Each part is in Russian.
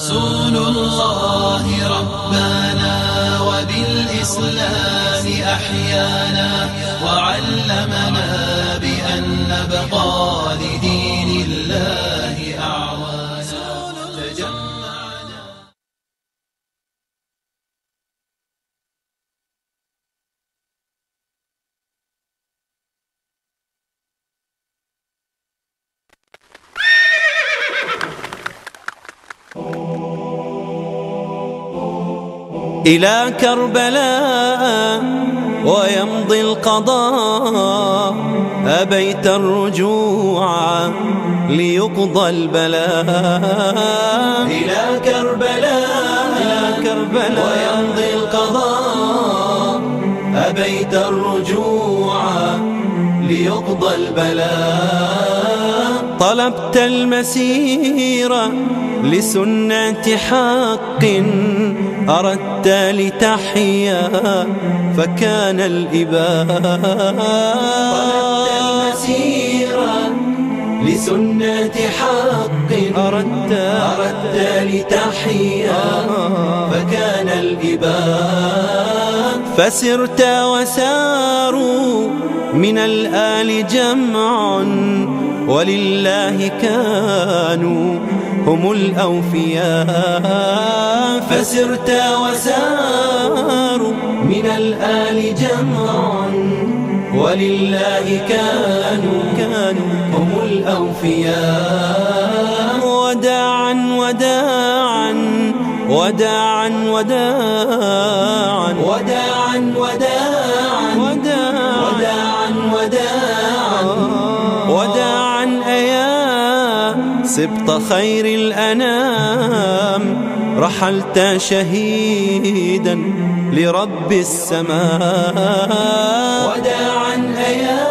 رسول الله ربنا وبالإسلام أحيانا وعلمنا بأن نبقى لدين الله أعوانا تجمعنا. إلى كربلاء ويمضي القضاء أبيت الرجوع ليقضى البلاء. إلى كربلاء ويمضي القضاء أبيت الرجوع ليقضى البلاء. طلبت المسير لسنة حق أردت لتحيا فكان الإباء. طلبت المسير لسنة حق أردت لتحيا فكان الإباء. فسرت وساروا من الآل جمع ولله كانوا هم الأوفياء. فسرت وساروا من الآل جمع ولله كانوا هم الأوفياء. وداعا وداعا وداعا وداعا وداعا وداعا وداعا وداعا أيا سبط خير الأنام رحلت شهيدا لرب السماء. وداعا أيا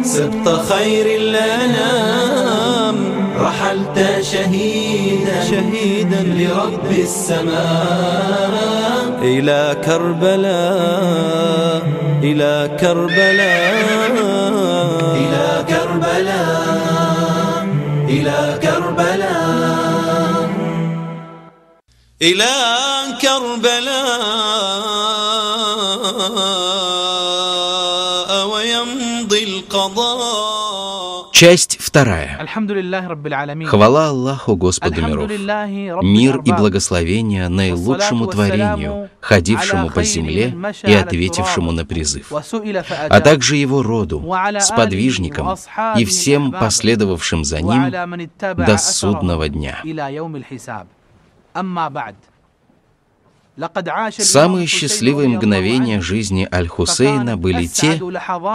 سبط خير الأنام رحلت شهيدا لرب السماء. إلى كربلاء إلى كربلاء إلى كربلاء إلى كربلاء إلى كربلاء ويمضي القضاء. Часть вторая. Хвала Аллаху, Господу миров. Мир и благословение наилучшему творению, ходившему по земле и ответившему на призыв, а также его роду, сподвижникам и всем последовавшим за ним до судного дня. Самые счастливые мгновения жизни Аль-Хусейна были те,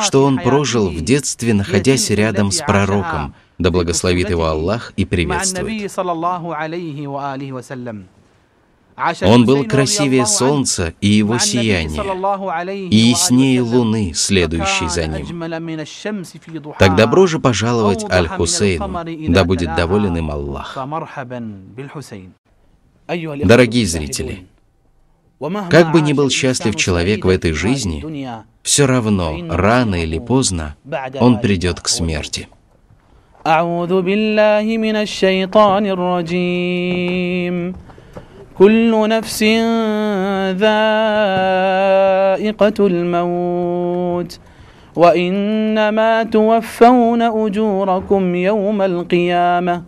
что он прожил в детстве, находясь рядом с пророком, да благословит его Аллах и приветствует. Он был красивее солнца и его сияния, и яснее луны, следующей за ним. Так добро же пожаловать Аль-Хусейну, да будет доволен им Аллах. Дорогие зрители, как бы ни был счастлив человек в этой жизни, все равно, рано или поздно, он придет к смерти. كل نفس ذائقة الموت وإنما توفون أجوركم يوم القيامة.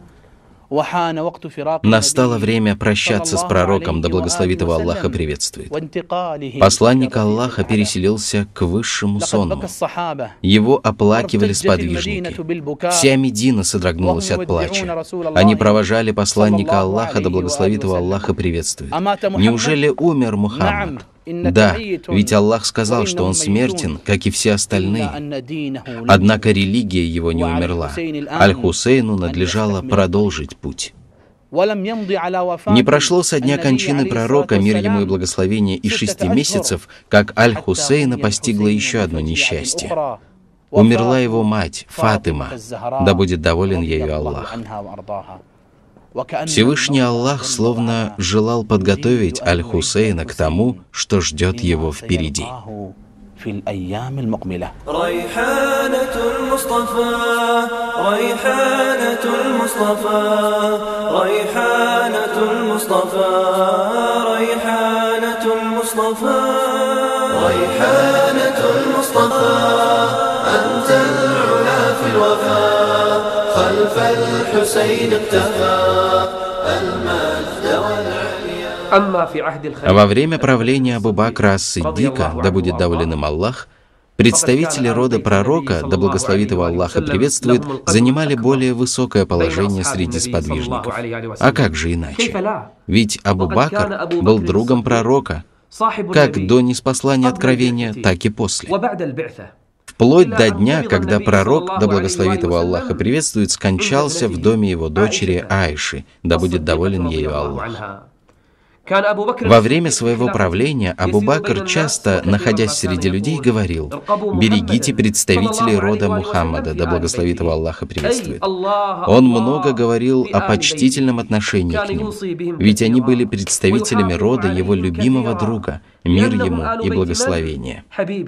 Настало время прощаться с пророком, да благословит его Аллах и приветствует. Посланник Аллаха переселился к высшему сонму. Его оплакивали сподвижники. Вся Медина содрогнулась от плача. Они провожали посланника Аллаха, да благословит его Аллах и приветствует. Неужели умер Мухаммад? Да, ведь Аллах сказал, что он смертен, как и все остальные. Однако религия его не умерла. Аль-Хусейну надлежало продолжить путь. Не прошло со дня кончины пророка, мир ему и благословение, и 6 месяцев, как Аль-Хусейна постигло еще одно несчастье. Умерла его мать, Фатима, да будет доволен ею Аллах. Всевышний Аллах словно желал подготовить Аль-Хусейна к тому, что ждет его впереди. ريحانة المصطفى المصطفى ريحانة المصطفى ريحانة المصطفى أنت العلا في الوفاء خلف الحسين اقتفى المجد والعليا. Во время правления Абу Бакра ас-Сиддика, да будет доволен им Аллах, представители рода пророка, да благословит его Аллах и приветствует, занимали более высокое положение среди сподвижников. А как же иначе? Ведь Абу Бакр был другом пророка, как до ниспослания откровения, так и после. Вплоть до дня, когда пророк, да благословит его Аллах и приветствует, скончался в доме его дочери Аиши, да будет доволен ею Аллах. Во время своего правления Абу Бакр часто, находясь среди людей, говорил: «Берегите представителей рода Мухаммада, да благословит его Аллах и приветствует». Он много говорил о почтительном отношении к ним, ведь они были представителями рода его любимого друга, мир ему и благословение.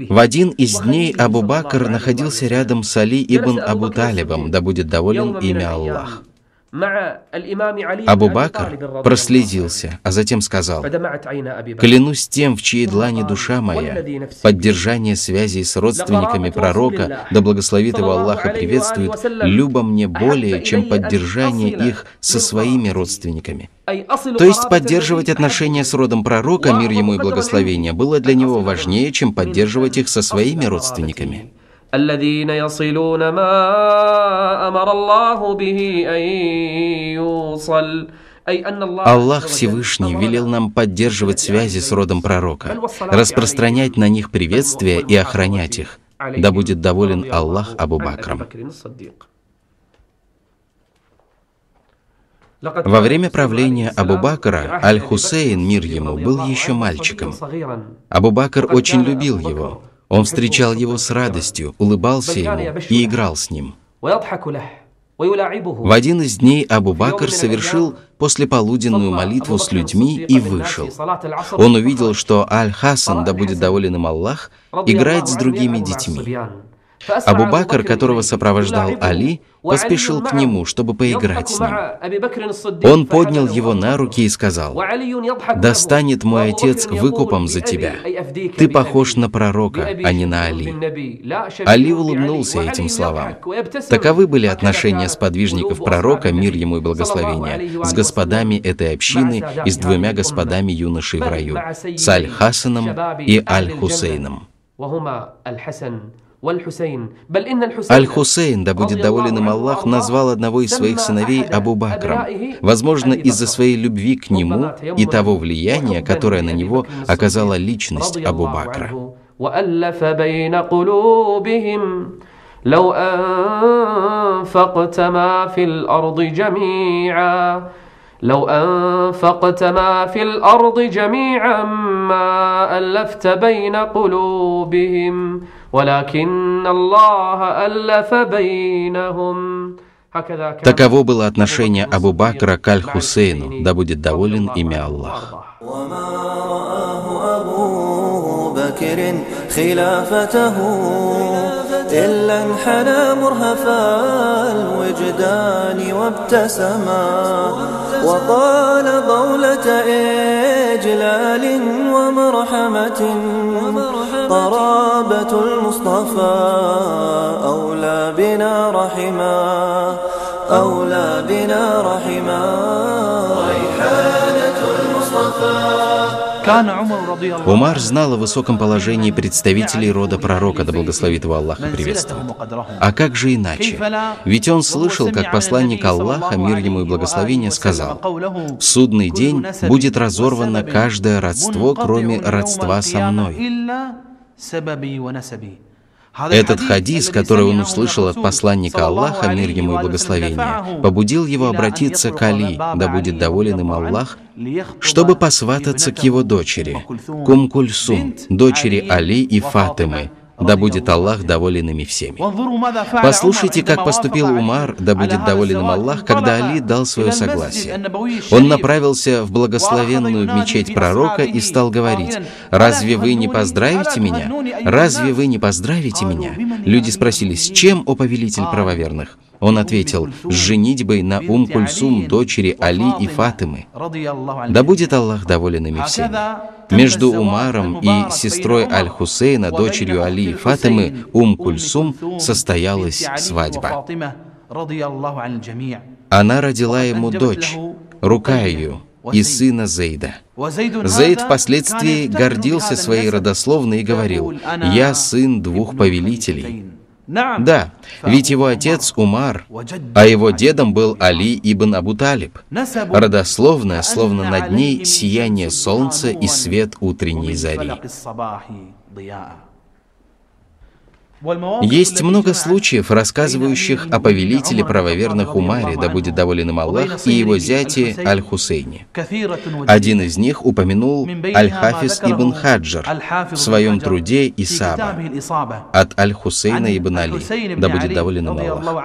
В один из дней Абу Бакр находился рядом с Али ибн Абу Талибом, да будет доволен ими Аллах. Абу Бакр прослезился, а затем сказал: «Клянусь тем, в чьей длани душа моя, поддержание связей с родственниками пророка, да благословит его Аллах и приветствует, любо мне более, чем поддержание их со своими родственниками». То есть поддерживать отношения с родом пророка, мир ему и благословение, было для него важнее, чем поддерживать их со своими родственниками. الذين يصلون ما أمر الله به أن يوصل. Аллах Всевышний велел нам поддерживать связи с родом пророка, распространять на них приветствия и охранять их. Да будет доволен Аллах Абу Бакром. Во время правления Абу Бакра Аль-Хусейн, мир ему, был еще мальчиком. Абу Бакр очень любил его. Он встречал его с радостью, улыбался ему и играл с ним. В один из дней Абу Бакр совершил послеполуденную молитву с людьми и вышел. Он увидел, что Аль-Хасан, да будет доволен им Аллах, играет с другими детьми. Абу Бакр, которого сопровождал Али, поспешил к нему, чтобы поиграть с ним. Он поднял его на руки и сказал: «Да станет мой отец выкупом за тебя. Ты похож на пророка, а не на Али». Али улыбнулся этим словам. Таковы были отношения сподвижников пророка, мир ему и благословение, с господами этой общины и с двумя господами юношей в раю, с Аль-Хасаном и Аль-Хусейном. Аль-Хусейн, да будет доволен им Аллах, назвал одного из своих сыновей Абу Бакром, возможно, из-за своей любви к нему и того влияния, которое на него оказала личность Абу Бакра. لو أنفقت ما في الأرض جميعا ما ألفت بين قلوبهم ولكن الله ألف بينهم. Таково было отношение Абу Бакра к Аль-Хусейну, да будет доволен ими Аллах. إلا انحنى مرهف الوجدان وابتسما وقال قولة إجلال ومرحمة قرابة المصطفى أولى بنا رحما أولى بنا رحما ريحانة المصطفى. Умар знал о высоком положении представителей рода пророка, да благословит его Аллах и приветствует. А как же иначе? Ведь он слышал, как посланник Аллаха, мир ему и благословение, сказал: «В судный день будет разорвано каждое родство, кроме родства со мной». Этот хадис, который он услышал от посланника Аллаха, мир ему и благословение, побудил его обратиться к Али, да будет доволен им Аллах, чтобы посвататься к его дочери, Кум-Кульсум, дочери Али и Фатимы, да будет Аллах доволен ими всеми. Послушайте, как поступил Умар, да будет доволен им Аллах, когда Али дал свое согласие. Он направился в благословенную мечеть пророка и стал говорить: «Разве вы не поздравите меня? Разве вы не поздравите меня?» Люди спросили: «С чем, о повелитель правоверных?» Он ответил: с женитьбой на Кульсум, дочери Али и Фатимы. Да будет Аллах доволен ими всеми. Между Умаром и сестрой Аль-Хусейна, дочерью Али и Фатимы, Кульсум, состоялась свадьба. Она родила ему дочь, Рукайю, и сына Зейда. Зейд впоследствии гордился своей родословной и говорил: «Я сын двух повелителей». Да, ведь его отец Умар, а его дедом был Али ибн Абу Талиб. Родословная, словно над ней сияние солнца и свет утренней зари. Есть много случаев, рассказывающих о повелителе правоверных Умаре, да будет доволен им Аллах, и его зяте Аль-Хусейне. Один из них упомянул Аль-Хафиз ибн Хаджар в своем труде «Исаба» от Аль-Хусейна ибн Али, да будет доволен им Аллах.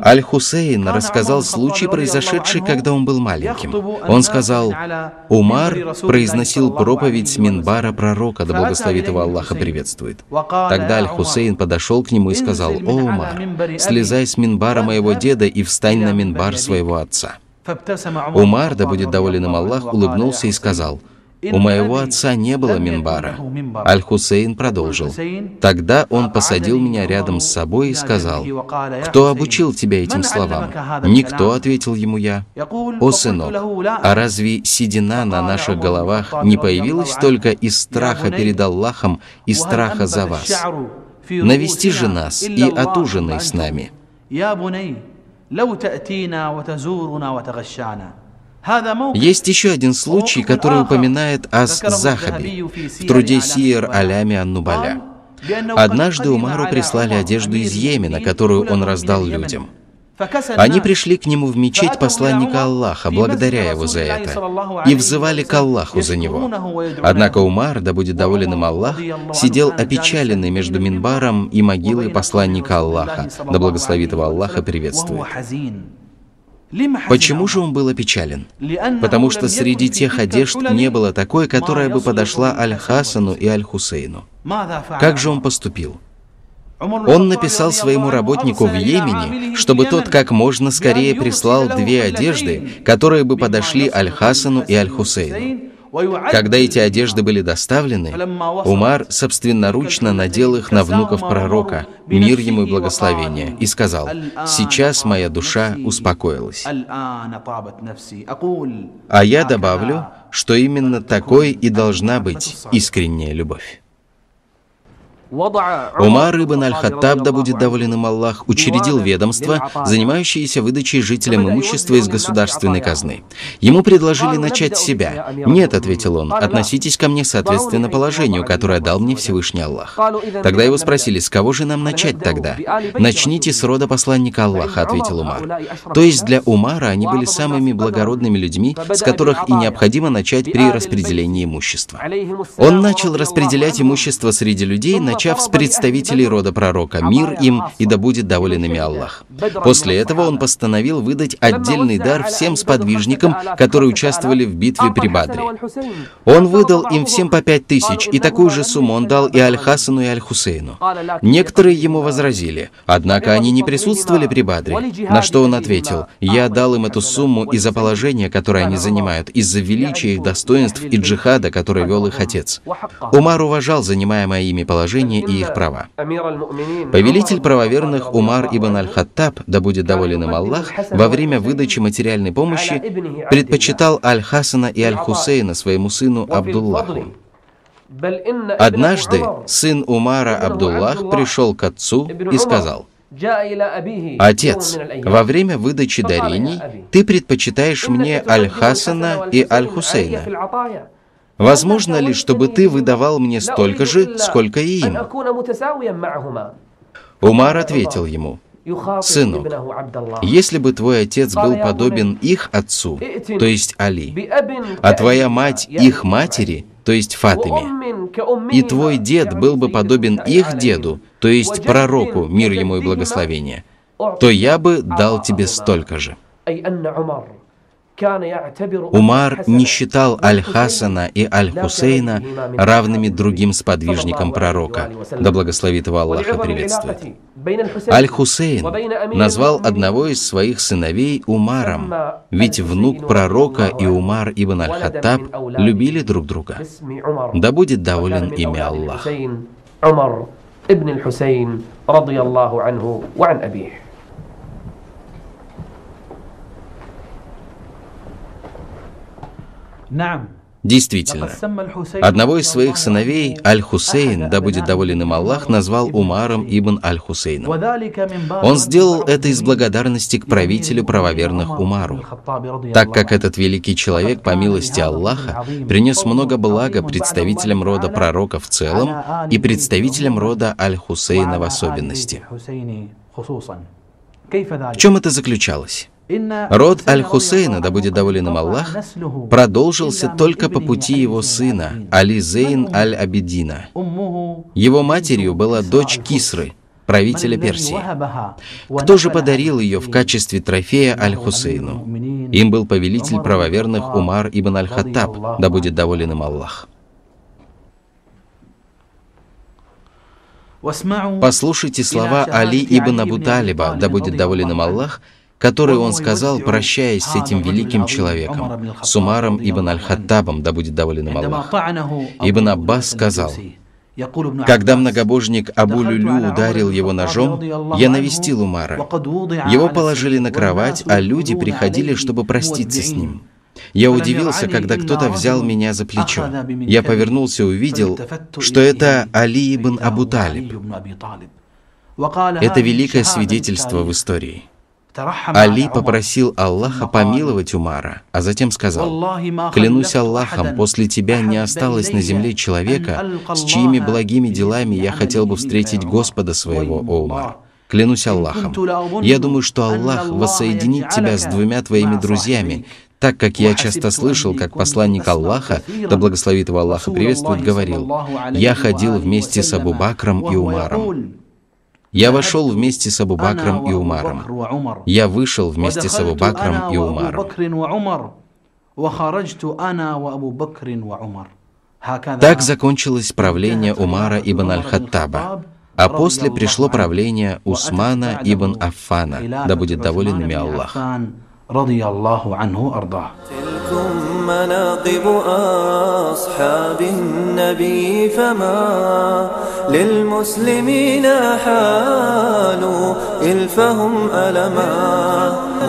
Аль-Хусейн рассказал случай, произошедший, когда он был маленьким. Он сказал: «Умар произносил проповедь с минбара пророка, да благословит его Аллаха приветствует». Тогда Аль-Хусейн подошел к нему и сказал: «О, Умар, слезай с минбара моего деда и встань на минбар своего отца». Умар, да будет доволен им Аллах, улыбнулся и сказал: «У моего отца не было минбара». Аль-Хусейн продолжил: «Тогда он посадил меня рядом с собой и сказал: кто обучил тебя этим словам?» «Никто», — ответил ему я. «О, сынок, а разве седина на наших головах не появилась только из страха перед Аллахом и страха за вас? Навести же нас и отужинай с нами». Есть еще один случай, который упоминает Аз-Захаби в труде Сиер Алями ан-Нубаля. Однажды Умару прислали одежду из Йемена, которую он раздал людям. Они пришли к нему в мечеть посланника Аллаха, благодаря его за это, и взывали к Аллаху за него. Однако Умар, да будет доволен им Аллах, сидел опечаленный между минбаром и могилой посланника Аллаха, да благословит его Аллаха приветствует. Почему же он был опечален? Потому что среди тех одежд не было такой, которая бы подошла Аль-Хасану и Аль-Хусейну. Как же он поступил? Он написал своему работнику в Йемене, чтобы тот как можно скорее прислал две одежды, которые бы подошли Аль-Хасану и Аль-Хусейну. Когда эти одежды были доставлены, Умар собственноручно надел их на внуков пророка, мир ему и благословение, и сказал: «Сейчас моя душа успокоилась». А я добавлю, что именно такой и должна быть искренняя любовь. Умар ибн Аль-Хаттаб, да будет доволен им Аллах, учредил ведомство, занимающееся выдачей жителям имущества из государственной казны. Ему предложили начать с себя. «Нет», — ответил он, — «относитесь ко мне соответственно положению, которое дал мне Всевышний Аллах». Тогда его спросили: «С кого же нам начать тогда?» «Начните с рода посланника Аллаха», — ответил Умар. То есть для Умара они были самыми благородными людьми, с которых и необходимо начать при распределении имущества. Он начал распределять имущество среди людей, начав с представителей рода пророка, мир им и да будет доволен ими Аллах. После этого он постановил выдать отдельный дар всем сподвижникам, которые участвовали в битве при Бадре. Он выдал им всем по 5000, и такую же сумму он дал и Аль-Хасану, и Аль-Хусейну. Некоторые ему возразили, однако они не присутствовали при Бадре, на что он ответил: «Я дал им эту сумму из-за положения, которое они занимают, из-за величия их достоинств и джихада, который вел их отец». Умар уважал занимаемое ими положение и их права. Повелитель правоверных Умар ибн Аль-Хаттаб, да будет доволен им Аллах, во время выдачи материальной помощи предпочитал Аль-Хасана и Аль-Хусейна своему сыну Абдуллаху. Однажды сын Умара Абдуллах пришел к отцу и сказал: «Отец, во время выдачи дарений ты предпочитаешь мне Аль-Хасана и Аль-Хусейна. Возможно ли, чтобы ты выдавал мне столько же, сколько и им?» Умар ответил ему: «Сынок, если бы твой отец был подобен их отцу, то есть Али, а твоя мать их матери, то есть Фатиме, и твой дед был бы подобен их деду, то есть пророку, мир ему и благословение, то я бы дал тебе столько же». Умар не считал Аль-Хасана и Аль-Хусейна равными другим сподвижникам пророка, да благословит его Аллах и приветствует. Аль-Хусейн назвал одного из своих сыновей Умаром, ведь внук пророка и Умар ибн Аль-Хаттаб любили друг друга. Да будет доволен ими Аллах. Умар ибн Аль-Хусейн, радiyallahu анху ва ан абих. Действительно, одного из своих сыновей, Аль-Хусейн, да будет доволен им Аллах, назвал Умаром ибн Аль-Хусейном. Он сделал это из благодарности к правителю правоверных Умару, так как этот великий человек, по милости Аллаха, принес много блага представителям рода пророка в целом и представителям рода Аль-Хусейна в особенности. В чем это заключалось? Род Аль-Хусейна, да будет доволен им Аллах, продолжился только по пути его сына, Али Зейн Аль-Абидина. Его матерью была дочь Кисры, правителя Персии. Кто же подарил ее в качестве трофея Аль-Хусейну? Им был повелитель правоверных Умар ибн Аль-Хаттаб, да будет доволен им Аллах. Послушайте слова Али ибн Абу Талиба, да будет доволен им Аллах, которые он сказал, прощаясь с этим великим человеком, с Умаром ибн Аль-Хаттабом, да будет доволен им Аллах. Ибн Аббас сказал: «Когда многобожник Абу Люлю ударил его ножом, я навестил Умара. Его положили на кровать, а люди приходили, чтобы проститься с ним. Я удивился, когда кто-то взял меня за плечо. Я повернулся и увидел, что это Али ибн Абу Талиб». Это великое свидетельство в истории. Али попросил Аллаха помиловать Умара, а затем сказал: «Клянусь Аллахом, после тебя не осталось на земле человека, с чьими благими делами я хотел бы встретить Господа своего, о Умар. Клянусь Аллахом, я думаю, что Аллах воссоединит тебя с двумя твоими друзьями, так как я часто слышал, как посланник Аллаха, да благословит его Аллах и приветствует, говорил: я ходил вместе с Абу Бакром и Умаром. Я вошел вместе с Абу Бакром и Умаром. Я вышел вместе с Абу Бакром и Умаром». Так закончилось правление Умара ибн Аль-Хаттаба, а после пришло правление Усмана ибн Аффана, да будет доволен ими Аллах. تلكم مناقب أصحاب النبي فما للمسلمين حالوا إلفهم ألما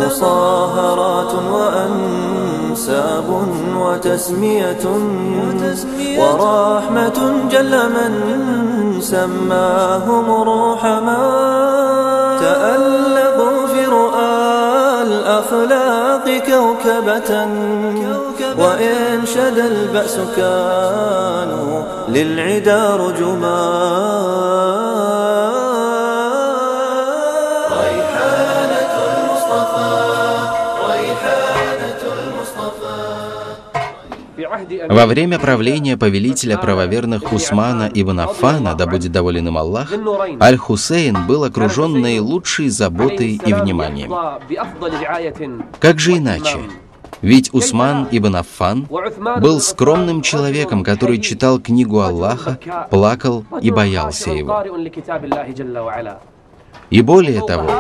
مصاهرات وأنساب وتسمية ورحمة جل من سماهم رحما تألقوا في رؤى الأخلاق كوكبة وإن شد البأس كانوا للعدا رجما ريحانة المصطفى ريحانة المصطفى. Во время правления повелителя правоверных Усмана ибн Аффана, да будет доволен им Аллах, Аль-Хусейн был окружен наилучшей заботой и вниманием. Как же иначе? Ведь Усман ибн Аффан был скромным человеком, который читал книгу Аллаха, плакал и боялся его. И более того,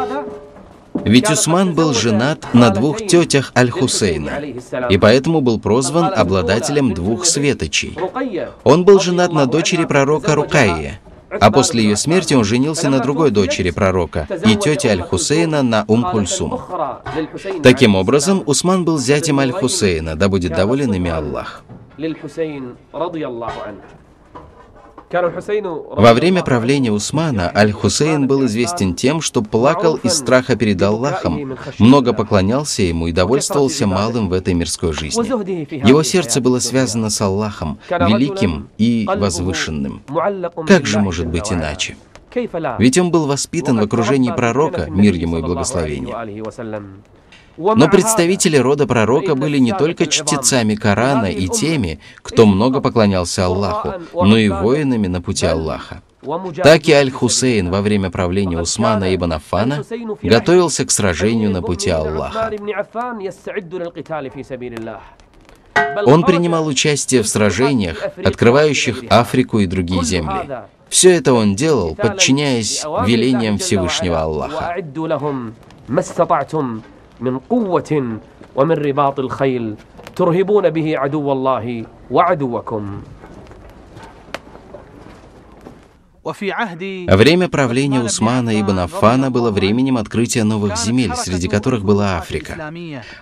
ведь Усман был женат на двух тетях Аль-Хусейна, и поэтому был прозван обладателем двух светочей. Он был женат на дочери пророка Рукайе, а после ее смерти он женился на другой дочери пророка и тете Аль-Хусейна на Кульсум. Таким образом, Усман был зятем Аль-Хусейна, да будет доволен ими Аллах. Во время правления Усмана Аль-Хусейн был известен тем, что плакал из страха перед Аллахом, много поклонялся ему и довольствовался малым в этой мирской жизни. Его сердце было связано с Аллахом, великим и возвышенным. Как же может быть иначе? Ведь он был воспитан в окружении пророка, мир ему и благословение. Но представители рода пророка были не только чтецами Корана и теми, кто много поклонялся Аллаху, но и воинами на пути Аллаха. Так и Аль-Хусейн во время правления Усмана ибн Аффана готовился к сражению на пути Аллаха. Он принимал участие в сражениях, открывающих Африку и другие земли. Все это он делал, подчиняясь велениям Всевышнего Аллаха. Время правления Усмана ибн Аффана было временем открытия новых земель, среди которых была Африка.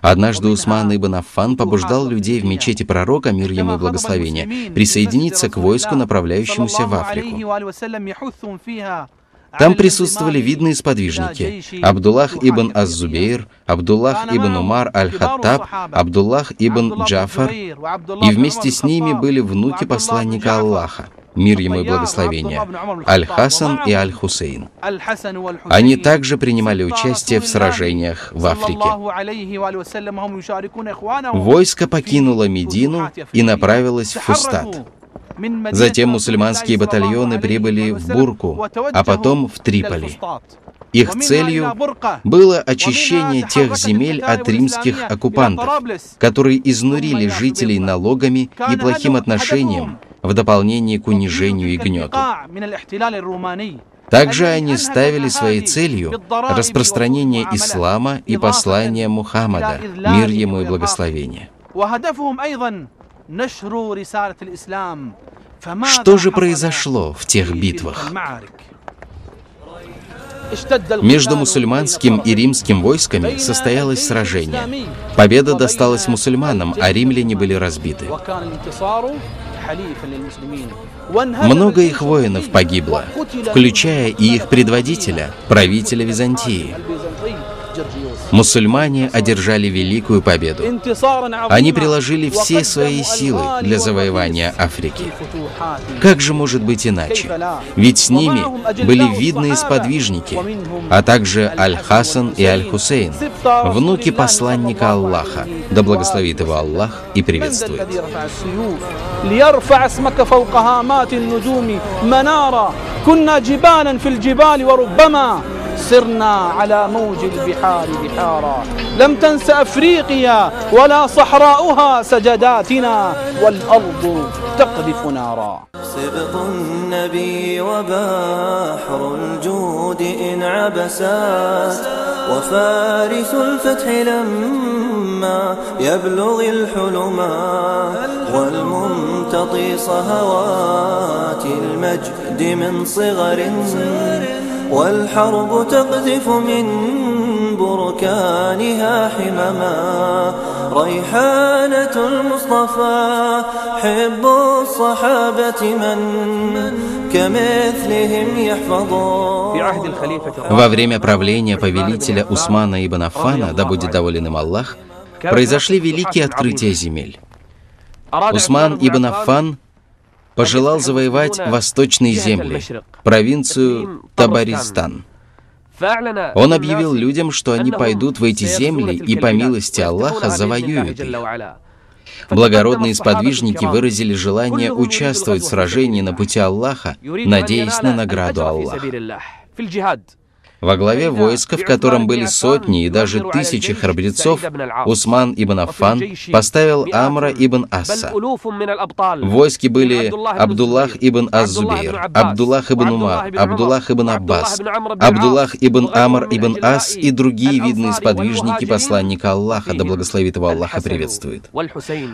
Однажды Усман ибн Аффан побуждал людей в мечети пророка, мир ему и благословение, присоединиться к войску, направляющемуся в Африку. Там присутствовали видные сподвижники: Абдуллах ибн Аз-Зубейр, Абдуллах ибн Умар аль-Хаттаб, Абдуллах ибн Джафар, и вместе с ними были внуки посланника Аллаха, мир ему и благословение, Аль-Хасан и Аль-Хусейн. Они также принимали участие в сражениях в Африке. Войско покинуло Медину и направилось в Фустат. Затем мусульманские батальоны прибыли в Бурку, а потом в Триполи. Их целью было очищение тех земель от римских оккупантов, которые изнурили жителей налогами и плохим отношением, в дополнение к унижению и гнету. Также они ставили своей целью распространение ислама и послания Мухаммада, мир ему и благословение. Что же произошло в тех битвах? Между мусульманским и римским войсками состоялось сражение. Победа досталась мусульманам, а римляне были разбиты. Много их воинов погибло, включая и их предводителя, правителя Византии. Мусульмане одержали великую победу. Они приложили все свои силы для завоевания Африки. Как же может быть иначе? Ведь с ними были видные сподвижники, а также Аль-Хасан и Аль-Хусейн, внуки посланника Аллаха, да благословит его Аллах и приветствует. سرنا على موج البحار بحارا لم تنس أفريقيا ولا صحراؤها سجداتنا والأرض تقذف نارا سبط النبي وبحر الجود إن عبسات وفارس الفتح لما يبلغ الحلمات والممتطي صهوات المجد من صغر والحرب تقذف من بركانها حمما ريحانة المصطفى حب الصحابة من كمثلهم يحفظون. Во время правления повелителя Усмана ибн Аффана, да будет доволен им Аллах, произошли великие открытия земель. Усман ибн Аффан пожелал завоевать восточные земли, провинцию Табаристан. Он объявил людям, что они пойдут в эти земли и по милости Аллаха завоюют их. Благородные сподвижники выразили желание участвовать в сражении на пути Аллаха, надеясь на награду Аллаха. Во главе войска, в котором были сотни и даже тысячи храбрецов, Усман ибн Аффан поставил Амра ибн Асса. В войске были Абдуллах ибн Аз-Зубейр, Абдуллах ибн Умар, Абдуллах ибн Аббас, Абдуллах ибн Амр ибн Ас и другие видные сподвижники посланника Аллаха, да благословит его Аллах и приветствует.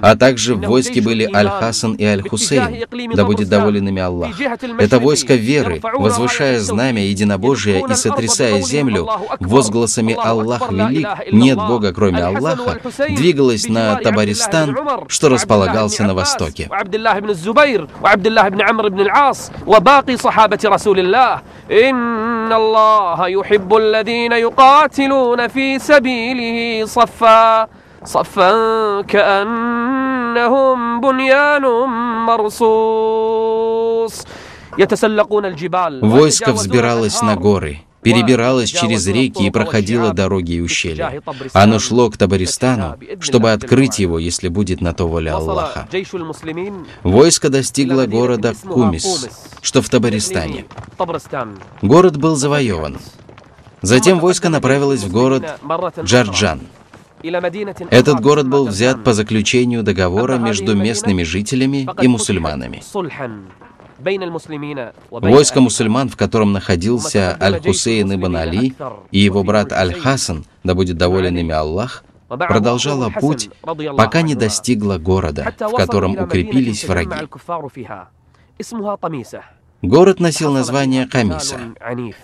А также в войске были Аль-Хасан и Аль-Хусейн, да будет доволен ими Аллах. Это войско веры, возвышая знамя единобожия и сотрясая землю возгласами «Аллах велик, нет Бога кроме Аллаха», двигалось на Табаристан, что располагался на востоке. صفا كأنهم بنيان مرصوص يتسلقون الجبال. Войско взбиралось на горы, перебиралось через реки и проходило дороги и ущелья. Оно шло к Табаристану, чтобы открыть его, если будет на то воля Аллаха. Войско достигло города Кумис, что в Табаристане. Город был завоеван. Затем войско направилось в город Джарджан. Этот город был взят по заключению договора между местными жителями и мусульманами. Войско мусульман, в котором находился Аль-Хусейн ибн Али и его брат Аль-Хасан, да будет доволен ими Аллах, продолжало путь, пока не достигло города, в котором укрепились враги. Город носил название Камиса.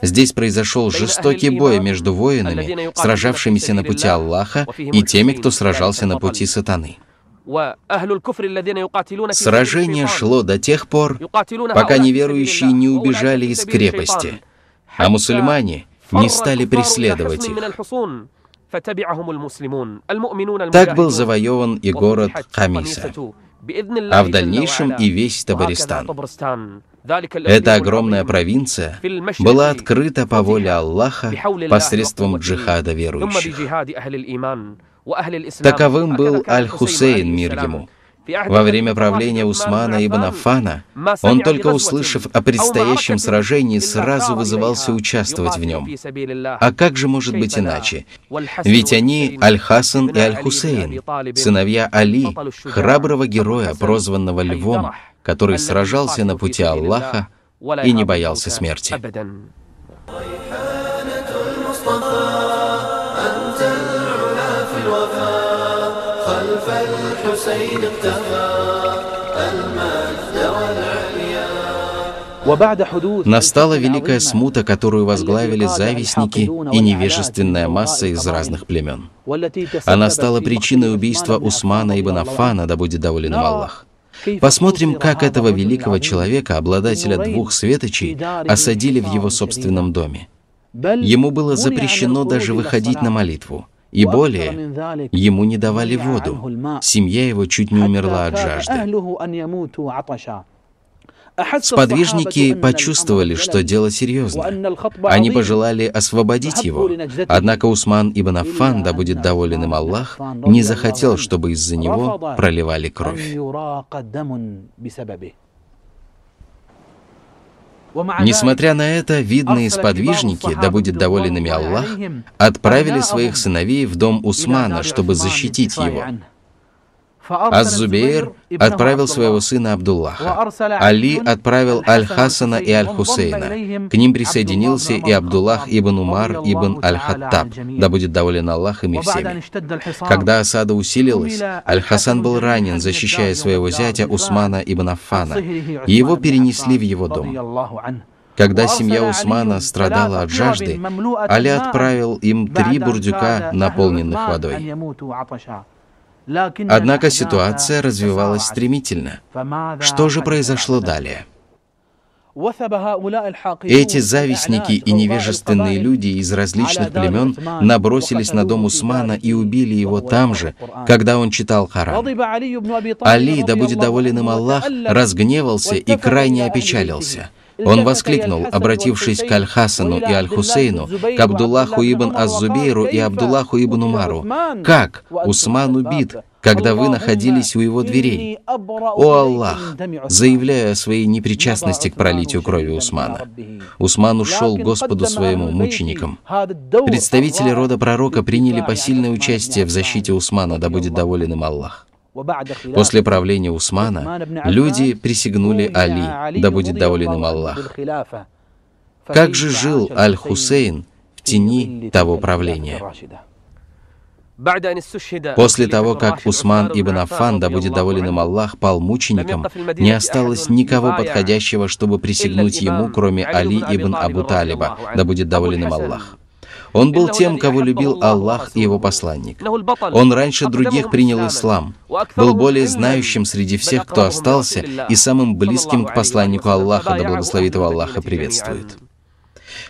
Здесь произошел жестокий бой между воинами, сражавшимися на пути Аллаха, и теми, кто сражался на пути сатаны. Сражение шло до тех пор, пока неверующие не убежали из крепости, а мусульмане не стали преследовать их. Так был завоеван и город Камиса, а в дальнейшем и весь Табаристан. Эта огромная провинция была открыта по воле Аллаха посредством джихада верующих. Таковым был Аль-Хусейн, мир ему. Во время правления Усмана ибн Аффана он, только услышав о предстоящем сражении, сразу вызывался участвовать в нем. А как же может быть иначе? Ведь они Аль-Хасан и Аль-Хусейн, сыновья Али, храброго героя, прозванного Львом, который сражался на пути Аллаха и не боялся смерти. Настала великая смута, которую возглавили завистники и невежественная масса из разных племен. Она стала причиной убийства Усмана ибн Аффана, да будет доволен им Аллах. Посмотрим, как этого великого человека, обладателя двух светочей, осадили в его собственном доме. Ему было запрещено даже выходить на молитву. И более, ему не давали воду. Семья его чуть не умерла от жажды. Сподвижники почувствовали, что дело серьезно. Они пожелали освободить его. Однако Усман ибн Аффан, да будет доволен им Аллах, не захотел, чтобы из-за него проливали кровь. Несмотря на это, видные сподвижники, да будет доволен ими Аллах, отправили своих сыновей в дом Усмана, чтобы защитить его. Аз-Зубейр отправил своего сына Абдуллаха. Али отправил Аль-Хасана и Аль-Хусейна. К ним присоединился и Абдуллах ибн Умар ибн Аль-Хаттаб, да будет доволен Аллах ими всеми. Когда осада усилилась, Аль-Хасан был ранен, защищая своего зятя Усмана ибн Аффана, и его перенесли в его дом. Когда семья Усмана страдала от жажды, Али отправил им 3 бурдюка, наполненных водой. Однако ситуация развивалась стремительно. Что же произошло далее? Эти завистники и невежественные люди из различных племен набросились на дом Усмана и убили его там же, когда он читал Коран. Али, да будет доволен им Аллах, разгневался и крайне опечалился. Он воскликнул, обратившись к Аль-Хасану и Аль-Хусейну, к Абдуллаху ибн Аз-Зубейру и Абдуллаху ибн Умару: «Как? Усман убит, когда вы находились у его дверей. О Аллах, заявляю о своей непричастности к пролитию крови Усмана. Усман ушел к Господу своему мучеником». Представители рода пророка приняли посильное участие в защите Усмана, да будет доволен им Аллах. После правления Усмана люди присягнули Али, да будет доволен им Аллах. Как же жил Аль-Хусейн в тени того правления? После того, как Усман ибн Аффан, да будет доволен им Аллах, пал мучеником, не осталось никого подходящего, чтобы присягнуть ему, кроме Али ибн Абу Талиба, да будет доволен им Аллах. Он был тем, кого любил Аллах и его посланник. Он раньше других принял ислам, был более знающим среди всех, кто остался, и самым близким к посланнику Аллаха, да благословит его Аллах и приветствует.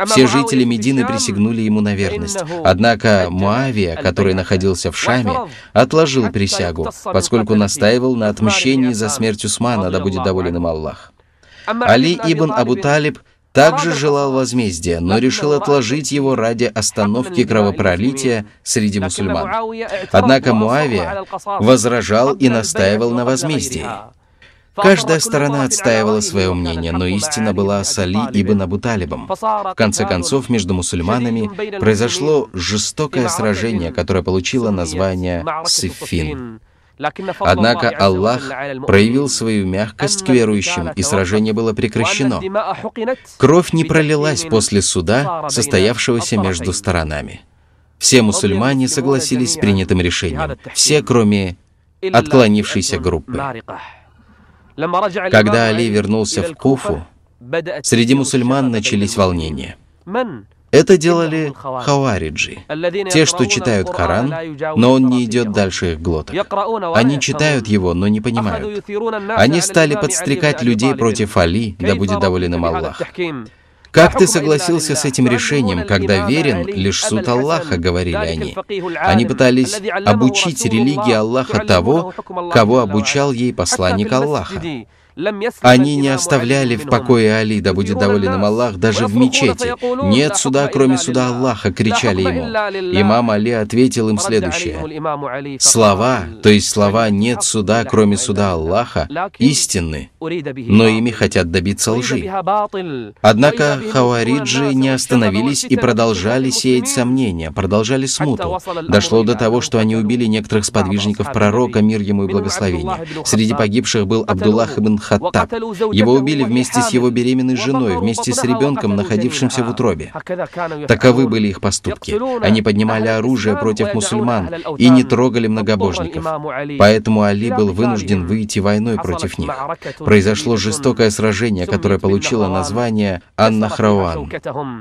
Все жители Медины присягнули ему на верность. Однако Муавия, который находился в Шаме, отложил присягу, поскольку настаивал на отмщении за смерть Усмана, да будет доволен им Аллах. Али ибн Абу Талиб также желал возмездия, но решил отложить его ради остановки кровопролития среди мусульман. Однако Муавия возражал и настаивал на возмездии. Каждая сторона отстаивала свое мнение, но истина была с Али ибн Абу Талибом. В конце концов, между мусульманами произошло жестокое сражение, которое получило название Сиффин. Однако Аллах проявил свою мягкость к верующим, и сражение было прекращено. Кровь не пролилась после суда, состоявшегося между сторонами. Все мусульмане согласились с принятым решением, все, кроме отклонившейся группы. Когда Али вернулся в Куфу, среди мусульман начались волнения. Это делали хавариджи, те, что читают Коран, но он не идет дальше их глоток. Они читают его, но не понимают. Они стали подстрекать людей против Али, да будет доволен им Аллах. «Как ты согласился с этим решением, когда верен лишь суд Аллаха?» — говорили они. Они пытались обучить религии Аллаха того, кого обучал ей посланник Аллаха. Они не оставляли в покое Али, да будет доволен им Аллах, даже в мечети. «Нет суда, кроме суда Аллаха!» — кричали ему. Имам Али ответил им следующее. Слова, то есть слова «нет суда, кроме суда Аллаха», истинны, но ими хотят добиться лжи. Однако хавариджи не остановились и продолжали сеять сомнения, продолжали смуту. Дошло до того, что они убили некоторых сподвижников пророка, мир ему и благословение. Среди погибших был Абдуллах ибн Хаттаб. Его убили вместе с его беременной женой, вместе с ребенком, находившимся в утробе. Таковы были их поступки. Они поднимали оружие против мусульман и не трогали многобожников. Поэтому Али был вынужден выйти войной против них. Произошло жестокое сражение, которое получило название Ан-Нахраван.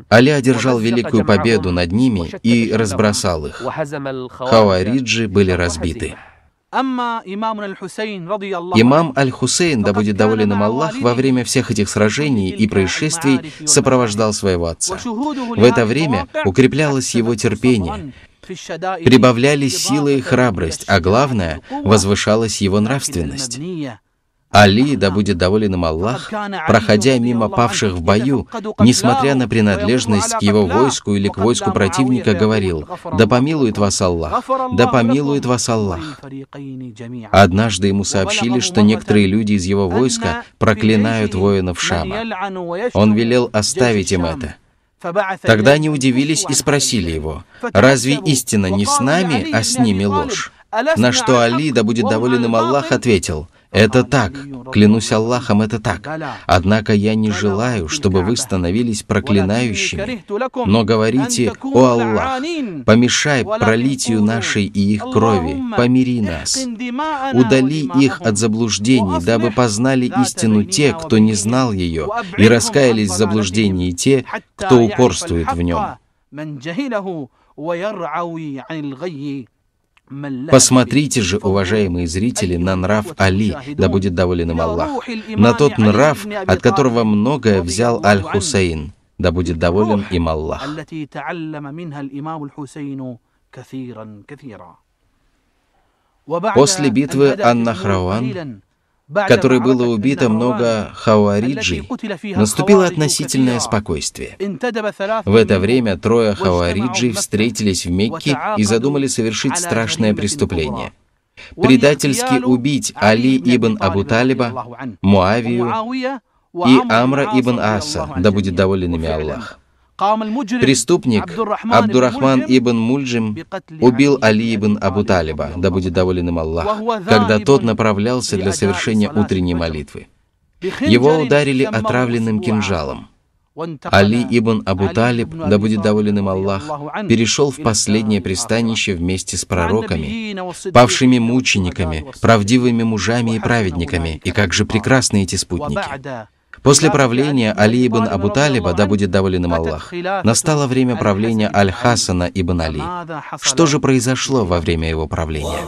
Али одержал великую победу над ними и разбросал их. Хавариджи были разбиты. Имам Аль-Хусейн, да будет доволен им Аллах, во время всех этих сражений и происшествий сопровождал своего отца. В это время укреплялось его терпение, прибавлялись сила и храбрость, а главное, возвышалась его нравственность. Али, да будет доволен им Аллах, проходя мимо павших в бою, несмотря на принадлежность к его войску или к войску противника, говорил: «Да помилует вас Аллах! Да помилует вас Аллах!» Однажды ему сообщили, что некоторые люди из его войска проклинают воинов Шама. Он велел оставить им это. Тогда они удивились и спросили его: «Разве истина не с нами, а с ними ложь?» На что Али, да будет доволен им Аллах, ответил: «Это так, клянусь Аллахом, это так. Однако я не желаю, чтобы вы становились проклинающими, но говорите: о Аллах, помешай пролитию нашей и их крови, помири нас, удали их от заблуждений, дабы познали истину те, кто не знал ее, и раскаялись в заблуждении те, кто упорствует в нем». Посмотрите же, уважаемые зрители, на нрав Али, да будет доволен им Аллах, на тот нрав, от которого многое взял Аль-Хусейн, да будет доволен им Аллах. После битвы Ан-Нахраван, в которой было убито много хавариджей, наступило относительное спокойствие. В это время трое хавариджей встретились в Мекке и задумали совершить страшное преступление — предательски убить Али ибн Абу Талиба, Муавию и Амра ибн Аса, да будет доволен ими Аллах. Преступник Абдуррахман ибн Мульджим убил Али ибн Абу Талиба, да будет доволен им Аллах, когда тот направлялся для совершения утренней молитвы. Его ударили отравленным кинжалом. Али ибн Абу Талиб, да будет доволен им Аллах, перешел в последнее пристанище вместе с пророками, павшими мучениками, правдивыми мужами и праведниками, и как же прекрасны эти спутники. После правления Али ибн Абу Талиба, да будет доволен им Аллах, настало время правления Аль-Хасана ибн Али. Что же произошло во время его правления?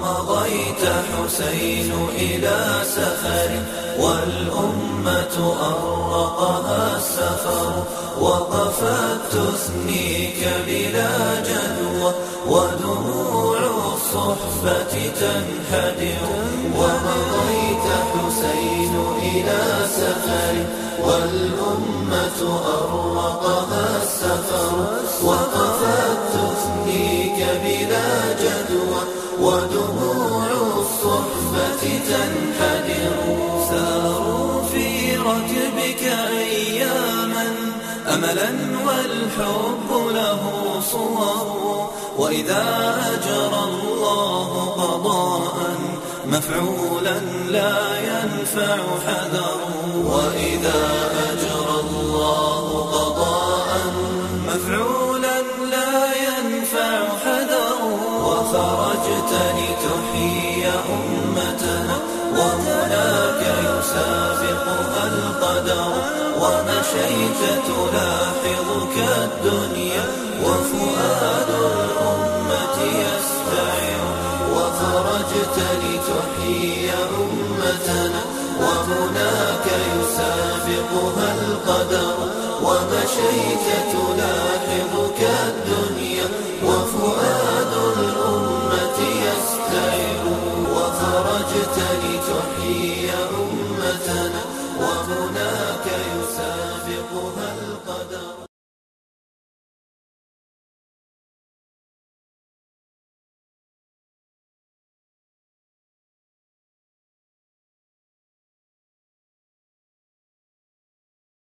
ودموع الصحبة تنحدر ومضيت حسين إلى سفر والأمة أروقها السفر وقفت تثنيك بلا جدوى ودموع الصحبة تنحدر ساروا في ركبك أياما أملا والحب له صور وإذا أجرى الله قضاء مفعولا لا ينفع حذر وإذا أجرى الله قضاء مفعولا لا ينفع حذر وخرجت لتحيي أمتنا وهناك يسابقها القدر ومشيت تلاحظك الدنيا وفؤاد الأمة يستعر وخرجت لتحيي أمتنا وهناك يسابقها القدر ومشيت تلاحظك الدنيا